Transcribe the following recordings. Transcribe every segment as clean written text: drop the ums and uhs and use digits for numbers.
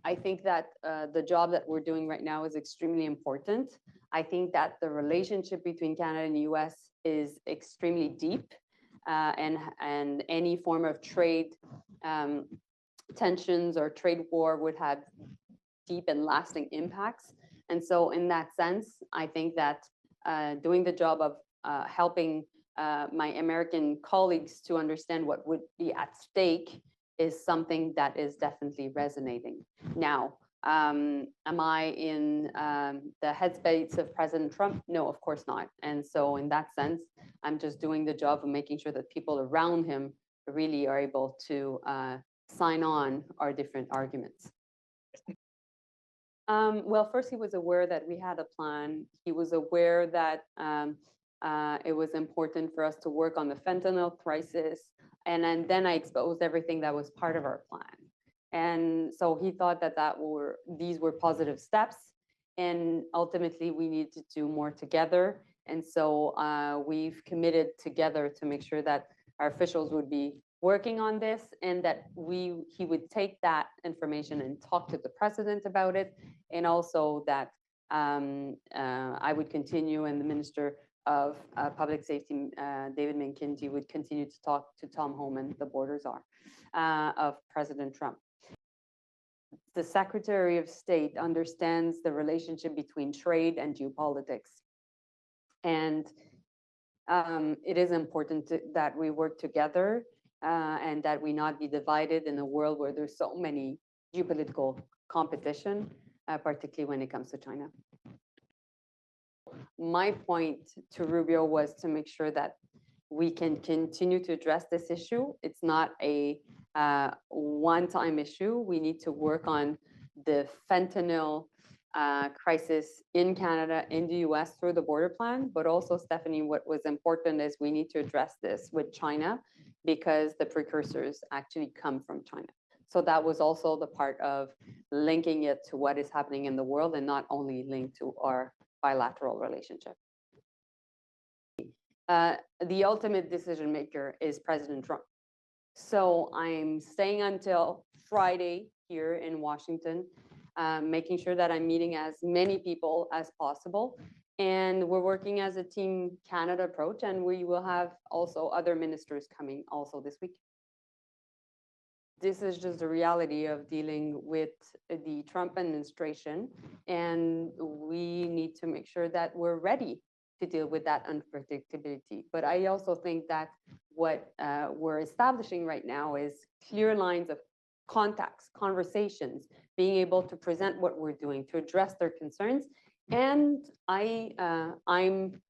I think that the job that we're doing right now is extremely important. I think that the relationship between Canada and the US is extremely deep, and any form of trade tensions or trade war would have deep and lasting impacts. And so in that sense, I think that doing the job of helping my American colleagues to understand what would be at stake is something that is definitely resonating. Now, am I in the headspace of President Trump? No, of course not. And so in that sense, I'm just doing the job of making sure that people around him really are able to sign on our different arguments. Well, first, he was aware that we had a plan. He was aware that it was important for us to work on the fentanyl crisis. And then I exposed everything that was part of our plan. And so he thought that these were positive steps. And ultimately, we need to do more together. And so we've committed together to make sure that our officials would be working on this, and that he would take that information and talk to the president about it, and also that I would continue, and the Minister of Public Safety, David McKenzie, would continue to talk to Tom Homan, the border czar, of President Trump. The Secretary of State understands the relationship between trade and geopolitics. And it is important that we work together and that we not be divided in a world where there's so many geopolitical competition, particularly when it comes to China. My point to Rubio was to make sure that we can continue to address this issue. It's not a one-time issue. We need to work on the fentanyl crisis in Canada, in the US through the border plan, but also, Stephanie, what was important is we need to address this with China, because the precursors actually come from China. So that was also the part of linking it to what is happening in the world, and not only linked to our bilateral relationship. The ultimate decision maker is President Trump. So I'm staying until Friday here in Washington, making sure that I'm meeting as many people as possible. And we're working as a Team Canada approach, and we will have also other ministers coming also this week. This is just the reality of dealing with the Trump administration, and we need to make sure that we're ready to deal with that unpredictability. But I also think that what we're establishing right now is clear lines of contacts, conversations, being able to present what we're doing, to address their concerns. And I'm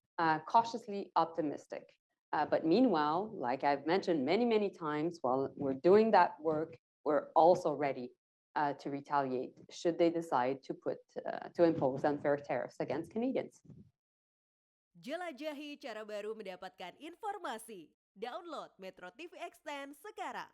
cautiously optimistic. But meanwhile, like I've mentioned many, many times, while we're doing that work, we're also ready to retaliate should they decide to impose unfair tariffs against Canadians. Jelajahi cara baru mendapatkan informasi. Download MetroTV Extend sekarang.